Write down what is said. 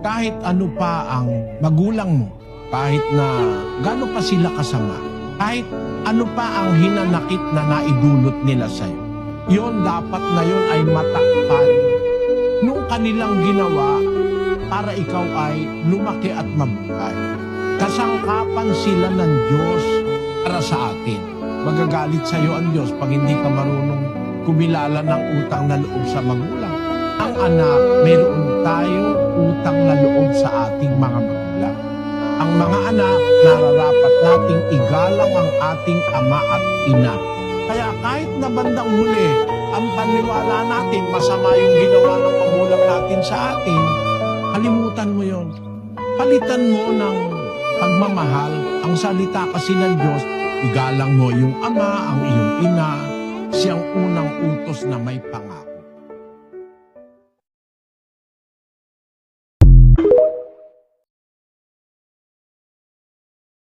kahit ano pa ang magulang mo, kahit na gaano pa sila kasama, kahit ano pa ang hinanakit na naidulot nila sa'yo, yon dapat na yon ay matakpan nung kanilang ginawa para ikaw ay lumaki at mabuhay. Kasangkapan sila ng Diyos para sa atin. Magagalit sa iyo ang Diyos pag hindi ka marunong kumilala ng utang na loob sa magulang. Ang anak, mayroon tayong utang na loob sa ating mga magulang. Ang mga anak, nararapat nating igalang ang ating ama at ina. Kaya kahit na bandang huli, ang paniwala natin, masama yung ginawa ng magulang natin sa atin, kalimutan mo yon. Palitan mo ng pagmamahal. Ang salita kasi ng Diyos, igalang mo yung ama, ang iyong ina, siyang unang utos na may pangako.